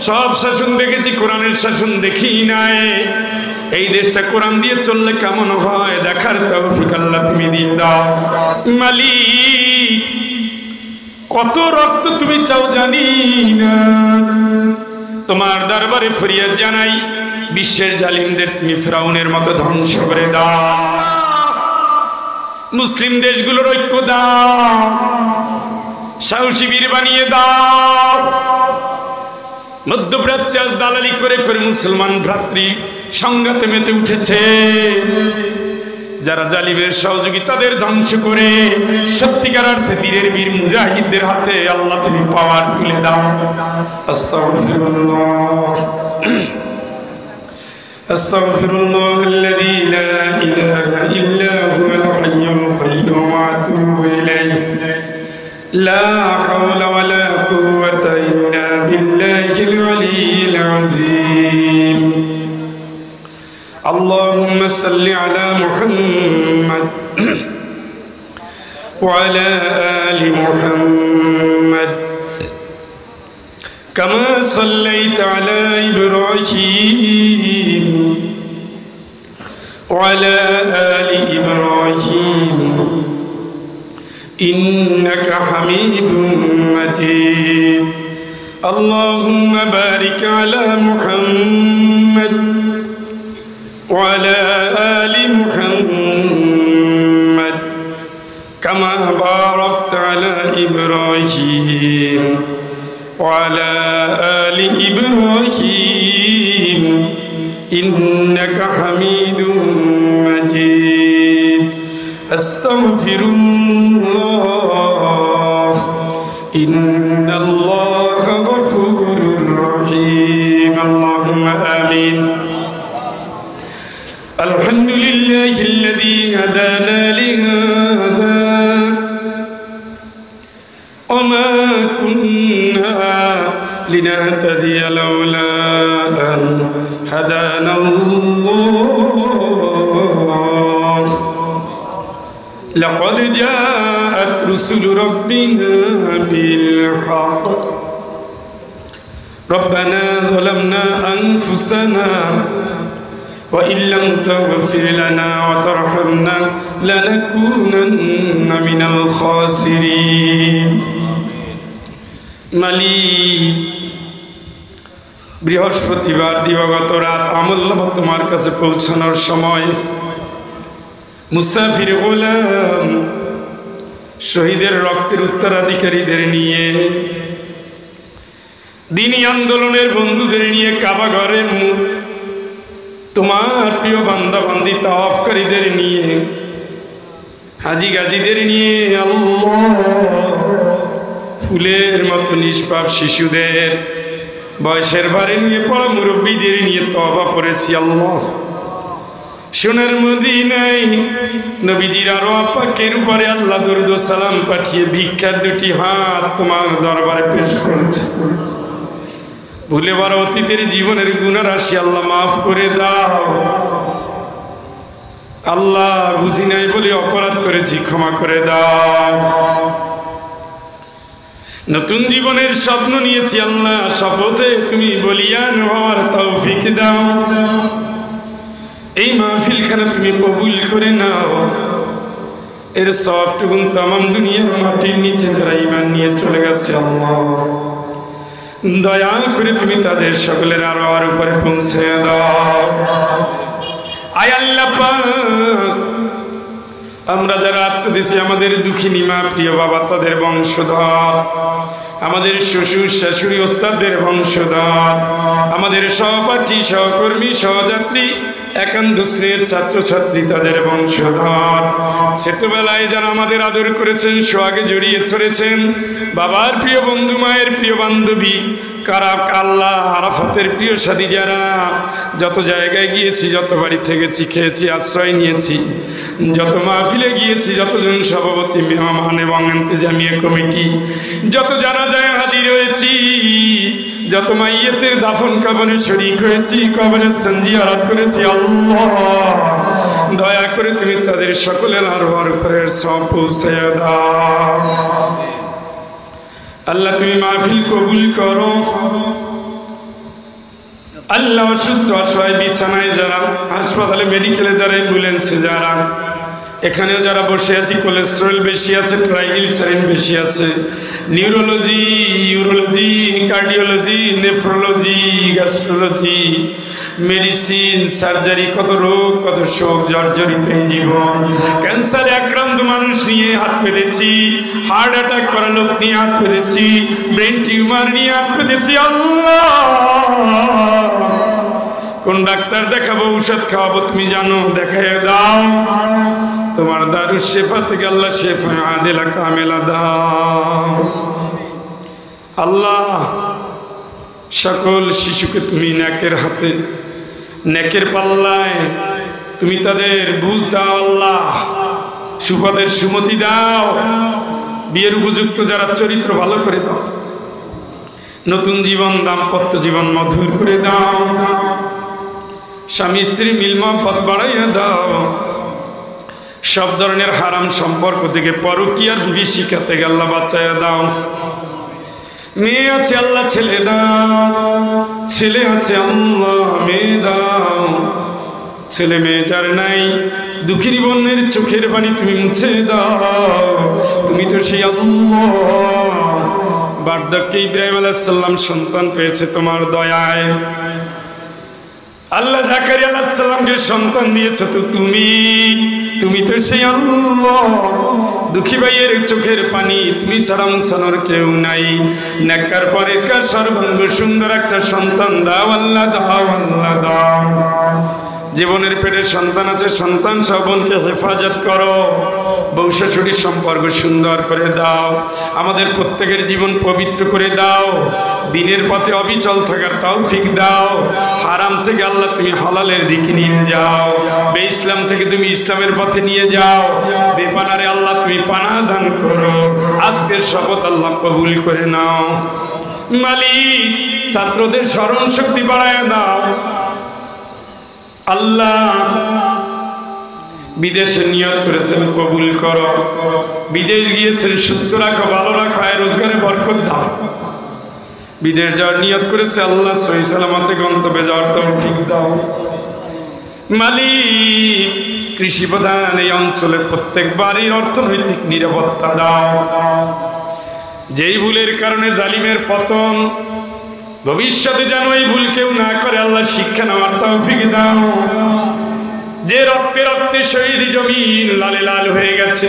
সব শাসন দেখেছি, কোরআনের শাসন দেখি নাই। এই দেশটা কোরআন দিয়ে চললে কেমন হয় দেখার তৌফিক আল্লাহ তুমি দিয়ে দাও। মালিক, কত রক্ত তুমি চাও জানি না, তোমার দরবারে ফরিয়াদ জানাই, বিশ্বের জালিমদের তুমি ফিরাউনের মতো ধ্বংস করে দাও। মুসলিম দেশগুলোর ঐক্য দাও, সাহসী বীর বানিয়ে দাও। মধ্যপ্রাচ্যে আজ দালালি করে করে মুসলমান ভ্রাতৃ সংঘাতে মেতে উঠেছে। যারা জালিমের সহযোগী তাদের ধ্বংস করে সত্যিকার অর্থে দিনের বীর মুজাহিদদের হাতে আল্লাহ তুমি পাওয়ার তুলে দাও। আস্তাগফিরুল্লাহ আস্তাগফিরুল্লাহ আল্লাযী লা ইলাহা ইল্লা হুয়াল হাইয়ুল কাইয়্যুম ওয়া আতুবু ইলাইহি লা হাওলা ওয়া লা কুওয়াতা ইল্লা বিল্লাহিল আলিয়্যিল আযীম। اللهم صل على محمد وعلى آل محمد كما صليت على إبراهيم وعلى آل إبراهيم إنك حميد مجيد. اللهم بارك على محمد وعلى آل محمد كما باركت على إبراهيم وعلى آل إبراهيم إنك حميد مجيد. أستغفر الله إن الله غفور رحيم. اللهم آمين. الحمد لله الذي هدانا لهذا وما كنا لنهتدي لولا أن هدانا الله. لقد جاءت رسل ربنا بالحق. ربنا ظلمنا أنفسنا وإن لم تغفر لنا وترحمنا لنكونن من الخاسرين. মালিক, বৃহস্পতিবার দিবাগত রাত আমলনামা তোমার কাছে পৌঁছানোর সময় মুসাফির গোলাম শহীদের রক্তের উত্তরাধিকারীদের নিয়ে, দ্বীনি আন্দোলনের বন্ধুদের নিয়ে, কাবা ঘরের তোমার প্রিয় বান্দা বান্দি তাওয়াফকারীদের নিয়ে, হাজি গাজীদের নিয়ে, আল্লাহ ফুলের মতো নিষ্পাপ শিশুদের, বয়সের ভারে নিয়ে পড়া মুরব্বীদের নিয়ে তওবা করেছি। আল্লাহ সোনার মদিনায় নবীজির আরো পাকের উপরে আল্লাহ দরুদ ও সালাম পাঠিয়ে ভিক্ষার দুটি হাত তোমার দরবারে পেশ করেছে। ভুলে বড় অতীতের জীবনের গুনাহ রাশি আল্লাহ মাফ করে দাও। আল্লাহ বুঝি নাই বলে অপরাধ করেছি, ক্ষমা করে দাও। নতুন জীবনের স্বপ্ন নিয়েছি আল্লাহ, শপথে তুমি বলিয়ান হওয়ার তৌফিক দাও। এই মাহফিলখানা তুমি কবুল করে নাও। এর সবটুকুন তামাম দুনিয়ার মাটির নিচে যারা ঈমান নিয়ে চলে গেছে আল্লাহ দয়া করে তুমি তাদের সকলের আরো আর উপরে পৌঁছে দাও। আয় আল্লাহ পাক, আমরা যারা আত্মদেশে আমাদের দুঃখিনী মা, প্রিয় বাবা তাদের বংশধর, আমাদের শ্বশুর শাশুড়ি ওস্তাদদের বংশধর, আমাদের সহপাঠী সহকর্মী সহযাত্রী একান্ত স্নেহের ছাত্রছাত্রী তাদের বংশধর, ছোটবেলায় যারা আমাদের আদর করেছেন, সোহাগে জড়িয়ে ধরেছেন, বাবার প্রিয় বন্ধু, মায়ের প্রিয় বান্ধবী, কারা আল্লাহ আরাফাতের প্রিয় সাথী, যারা যত জায়গায় গিয়েছি, যত বাড়ি থেকেছি, খেয়েছি, আশ্রয় নিয়েছি, যত মাহফিলে গিয়েছি, যতজন সভাপতি মেহমান এবং ইন্তেজামিয়া কমিটি, যত জানাজায় হাজির হয়েছি, যত মাইয়াতের দাফন কাফনে শরীক হয়েছি, কবরস্থান জিয়ারত করেছি, আল্লাহ দয়া করে তুমি তাদের সকলের আরোহার উপরের সব পৌঁছে দাও। আল্লাহ তুমি মাহফিল কবুল করো। আল্লাহ অসুস্থ অসহায় বিছানায় যারা, হাসপাতালে মেডিকেলে যারা, অ্যাম্বুলেন্সে যারা, এখানেও যারা বসে আছি, কোলেস্টেরল বেশি আছে, ট্রাইগ্লিসারাইড বেশি আছে, neurology, urology, cardiology, nephrology, gastrology, medicine, surgery, কত রোগ, কত শোক জর্জরিত এই জীবন। ক্যান্সারে আক্রান্ত মানুষ নিয়ে হাত পেতেছি, হার্ট অ্যাটাক করা লোক নিয়ে হাত পেতেছি, ব্রেন টিউমার নিয়ে হাত পেতেছি। আল্লাহ, কোন ডাক্তার দেখাবো, ঔষধ খাওয়াবো তুমি জানো, দেখাইয়া দাও। তোমার দারুশ শেফা থেকে আল্লাহ শেফা আদিলা কামেলা দাও। আল্লাহ, সকল শিশুকে তুমি নেকের হাতে, নেকের পাল্লায় তুমি তাদের বুঝ দাও। আল্লাহ, সুপদের সুমতি দাও। বিয়ের উপযুক্ত যারা, চরিত্র ভালো করে দাও। নতুন জীবন, দাম্পত্য জীবন মধুর করে দাও। স্বামী স্ত্রী মিল মহব্বত বাড়াইয়া দাও। সব ধরনের হারাম সম্পর্ক থেকে পরকীয়ার বিভীষিকা থেকে আল্লাহ বাঁচাইয়া দাও। মেয়ে আছে আল্লাহ ছেলে দাও, ছেলে আছে আল্লাহ মেয়ে দাও। ছেলে মেয়ে যার নাই, দুঃখিনী বোনের চোখের পানি তুমি মুছে দাও। তুমি তো সেই আল্লাহ। বার্ধক্যে ইব্রাহিম আলাইহিস সালাম সন্তান পেয়েছে তোমার দয়ায়। আল্লাহ জাকারিয়া আলাইহিস সালামকে সন্তান দিয়েছে তো তুমি তো সেই আল্লাহ। দুঃখী ভাইয়ের চোখের পানি তুমি ছাড়া মুছানোর কেউ নাই। নেককার পরেকার সর্বাঙ্গ সুন্দর একটা সন্তান দাও আল্লাহ, দাও আল্লাহ দাও। জীবনের পেটে সন্তান আছে, সন্তান সবনকে হেফাজত করো। বউ শাশুড়ির সম্পর্ক সুন্দর করে দাও। আমাদের প্রত্যেকের জীবন পবিত্র করে দাও। দিনের পথে অবিচল থাকার তৌফিক দাও। হারাম থেকে আল্লাহ তুমি হালালের দিকে নিয়ে যাও। বে ইসলাম থেকে তুমি ইসলামের পথে নিয়ে যাও। বেপানারে আল্লাহ তুমি পানাহ দান করো। আজকের শপথ আল্লাহ কবুল করে নাও। মালিক, ছাত্রদের স্মরণ শক্তি বাড়ায় দাও। আল্লাহ, বিদেশে নিয়ত করেছেন কবুল করো। বিদেশ গিয়েছেন সুস্থ রাখো, ভালো রাখো, আয় রোজগারে বরকত দাও। বিদেশ যাওয়ার নিয়ত করেছে আল্লাহ সহি সালামতে গন্তব্যে যাওয়ার তৌফিক দাও। মালিক, কৃষি প্রধান এই অঞ্চলের প্রত্যেক বাড়ির অর্থনৈতিক নিরাপত্তা দাও। যেই ভুলের কারণে জালিমের পতন, ভবিষ্যতে যেন এই ভুল কেউ না করে আল্লাহ শিক্ষা নেওয়ার তৌফিক দাও। যে রক্তে রক্তে শহীদ জমিন লালে লাল হয়ে গেছে,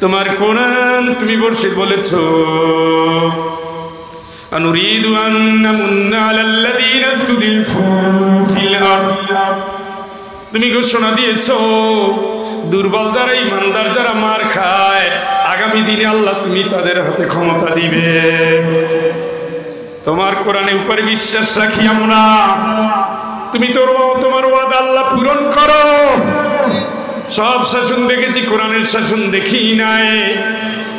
তোমার কোরআন তুমি বলেছো আনুরিদু আন নামুন্না আলাল্লাযীনা ইসতুদিফু ফিল আরদ। তুমি ঘোষণা দিয়েছো দুর্বল যারা, ইমানদার যারা মার খায়, আগামী দিনে আল্লাহ তুমি তাদের হাতে ক্ষমতা দিবে। তোমার কোরআনের উপরে বিশ্বাস রাখি আমরা। তুমি তোমার ওয়াদা আল্লাহ পূরণ করো। সব শাসন দেখেছি, কোরআনের শাসন দেখি নাই।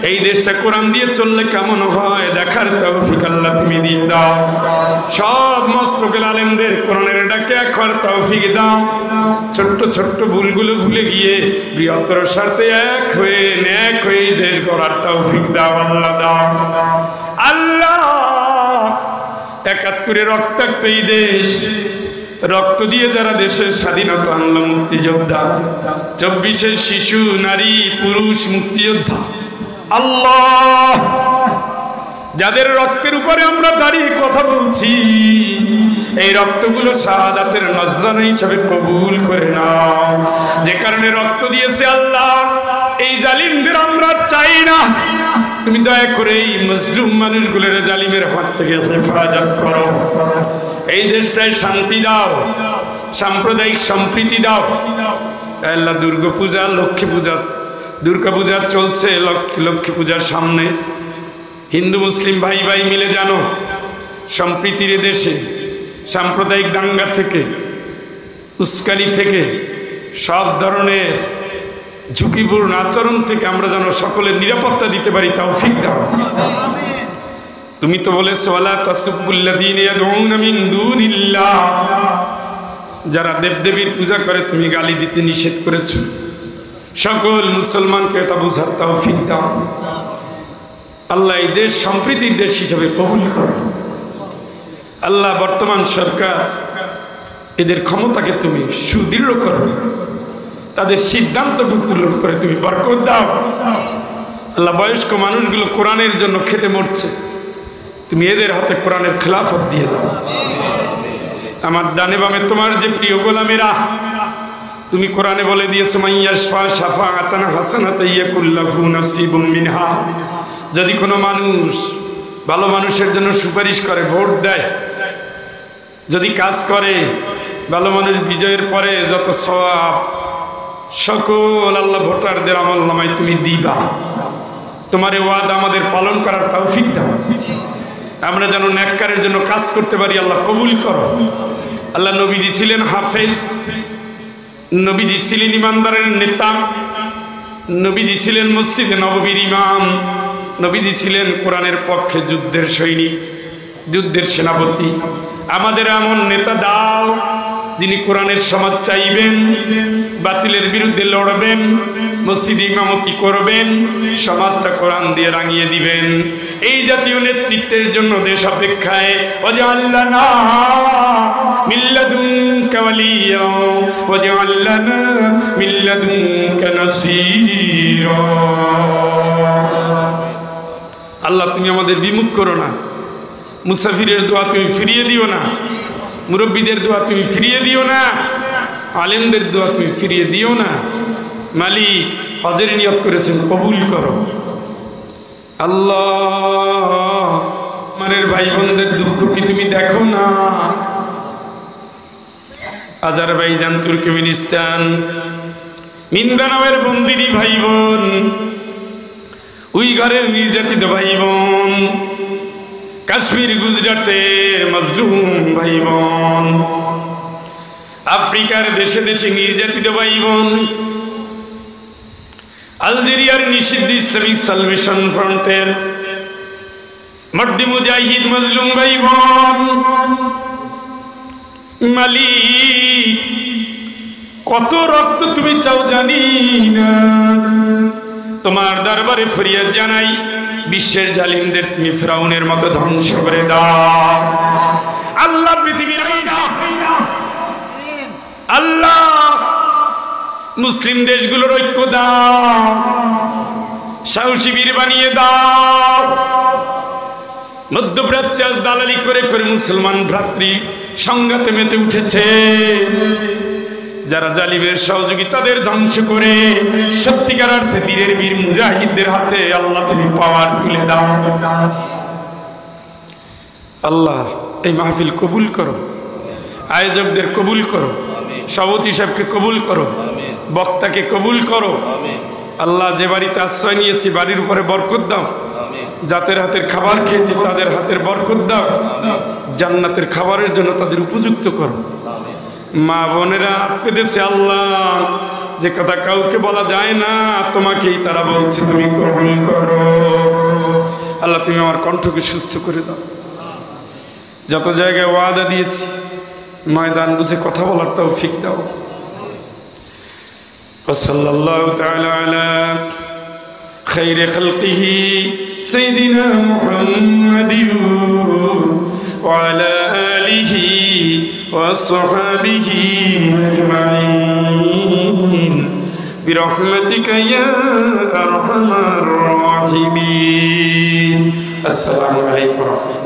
এই দেশটা কোরআন দিয়ে চললে কেমন হয় দেখার তৌফিক আল্লাহ তুমি দিয়ে দাও। সব মস্তকেল আলেমদের কোরআনের ডাকে এক হওয়ার তৌফিক দাও। ছোট্ট ছোট্ট ভুলগুলো ভুলে গিয়ে বৃহত্তর স্বার্থে এক হয়ে ন্যাক হয়ে এই দেশ গড়ার তৌফিক দাও আল্লাহ দাও। আল্লাহ, ৭১ রক্তাক্ত এই দেশ, রক্ত দিয়ে যারা দেশের স্বাধীনতা আনলো, মুক্তিযোদ্ধা, ২৪ শিশু নারী পুরুষ মুক্তিযোদ্ধা, আল্লাহ যাদের রক্তের উপরে আমরা দাঁড়িয়ে কথা বলছি, এই রক্তগুলো শাহাদাতের নজরানা হিসাবে কবুল করে নাও। যে কারণে রক্ত দিয়েছে আল্লাহ, এই জালিমদের আমরা চাই না। তুমি দয়া করে এই মুসলিম মানুষগুলোর জালিমের হাত থেকে হেফাজত করো। এই দেশটায় শান্তি দাও, সাম্প্রদায়িক সম্প্রীতি দাও আল্লাহ। দুর্গা পূজা, লক্ষ্মী পূজা, দুর্গা পূজা চলছে, লক্ষ্মী পূজার সামনে হিন্দু মুসলিম ভাই ভাই মিলে জানো সম্প্রীতির দেশে সাম্প্রদায়িক দাঙ্গা থেকে, উস্কানি থেকে, সব ধরনের ঝুঁকিপূর্ণ আচরণ থেকে আমরা যেন সকলের নিরাপত্তা দিতে পারি তৌফিক দাও। তুমি তো বলেছো ওয়ালা তাসুবুল্লাযীনা ইয়াদউনা মিন দুনিল্লাহ, যারা দেবদেবীর পূজা করে তুমি গালি দিতে নিষেধ করেছো। সকল মুসলমানকে এটা বুঝার তৌফিক দাও আল্লাহ। এই দেশ সম্প্রীতির দেশ হিসেবে কবুল করো আল্লাহ বর্তমান সরকার এদের ক্ষমতাকে তুমি সুদৃঢ় করো, তাদের সিদ্ধান্তগুলোর উপরে তুমি বরকত দাও। আল্লাহ বয়স্ক মানুষগুলো কোরআনের জন্য খেটে মরছে, তুমি এদের হাতে কোরআনের খেলাফত দিয়ে দাও। আমার ডানে বামে তোমার যে প্রিয় গোলামেরা, তুমি কোরআনে বলে দিয়েছো মাইয়াশফা শাফাআতান হাসানাতান ইয়াকুল লাহু নাসিবুম মিনহা, যদি কোনো মানুষ ভালো মানুষের জন্য সুপারিশ করে, ভোট দেয়, যদি কাজ করে, ভালো মানুষ বিজয়ের পরে যত সওয়াব সকল আল্লাহ ভোটারদের আমলনামায় তুমি দিবা। তোমার এই ওয়াদা আমাদের পালন করার তৌফিক দাও, আমরা যেন নেককারের জন্য কাজ করতে পারি। আল্লাহ কবুল করো। আল্লাহ নবীজি ছিলেন হাফেজ, নবীজি ছিলেন ইমানদারের নেতা, নবীজি ছিলেন মসজিদে নববীর ইমাম, নবীজি ছিলেন কোরআনের পক্ষে যুদ্ধের সৈনিক, যুদ্ধের সেনাপতি। আমাদের এমন নেতা দাও যিনি কোরআনের সমাজ চাইবেন, বাতিলের বিরুদ্ধে লড়বেন, মসজিদে ইমামতি করবেন, সমাজটা কোরআন দিয়ে রাঙিয়ে দিবেন। এই জাতীয় নেতৃত্বের জন্য দেশ অপেক্ষায়। ওয়াজআলনা মিল্লাদুনকা ওয়ালিয়া ওয়াজআলনা মিল্লাদুনকা নাসীরা। আল্লাহ তুমি আমাদের বিমুখ করো না, মুসাফিরের দোয়া তুমি ফিরিয়ে দিও না, মুরব্বীদের দোয়া তুমি ফিরিয়ে দিও না, আলেমদের দোয়া তুমি ফিরিয়ে দিও না। মালিক হজের নিয়ত করেছেন, কবুল করো। আল্লাহ মানের ভাই বোনদের দুঃখ কি তুমি দেখো না? আজারবাইজান, তুর্কমেনিস্তান, মিন্দানাওয়ের বন্দিনী ভাই বোন, উইঘরের নির্যাতিত ভাই বোন, কাশ্মীর গুজরাটের মজলুম ভাই বোন, আফ্রিকার দেশে দেশে নির্যাতিত ভাই বোন, আলজেরিয়ার নিষিদ্ধ ইসলামিক সালভেশন ফ্রন্টের মর্দি মুজাহিদ মজলুম ভাই বোন, মালিক কত রক্ত তুমি চাও জানি না, তোমার দরবারে ফরিয়াদ জানাই, বিশ্বের জালিমদের তুমি ফিরাউনের মতো ধ্বংস করে দাও। আল্লাহ পৃথিবীর আল্লাহ মুসলিম দেশগুলোর ঐক্য দাও, সাহসী বীর বানিয়ে দাও। মধ্যপ্রাচ্যে আজ দালালি করে করে মুসলমান ভ্রাতৃ সংঘাতে মেতে উঠেছে, যারা জালিমের সহযোগী তাদের ধ্বংস করে সত্যিকার অর্থে দিনের বীর মুজাহিদদের হাতে আল্লাহ তুমি পাওয়ার তুলে দাও। আল্লাহ এই মাহফিল কবুল করো, আয়োজকদের কবুল করো, সভাপতি সাহেবকে কবুল করো, বক্তাকে কবুল করো। আল্লাহ যে বাড়িতে আশ্রয় নিয়েছি বাড়ির উপরে বরকত দাও, যাদের হাতের খাবার খেয়েছি তাদের হাতের বরকত দাও, জান্নাতের খাবারের জন্য তাদের উপযুক্ত করো। মা বোনেরা পেদেছে আল্লাহ, যে কথা কাউকে বলা যায় না তোমাকেই তারা বলছে, তুমি কবুল করো। আল্লাহ তুমি আমার কণ্ঠকে সুস্থ করে দাও, যত জায়গায় ওয়াদা দিয়েছি ময়দান বুঝে কথা বলার তৌফিক দাও। সাল্লাল্লাহু তাআলা আলা খায়রি খালকিহি সাইয়্যিদিনা মুহাম্মাদিন ওয়া আলা আলিহি ওয়া সাহবিহি আজমাইন বিরহমাতিকা ইয়া আরহামার রাহিমিন। আসসালামু আলাইকুম।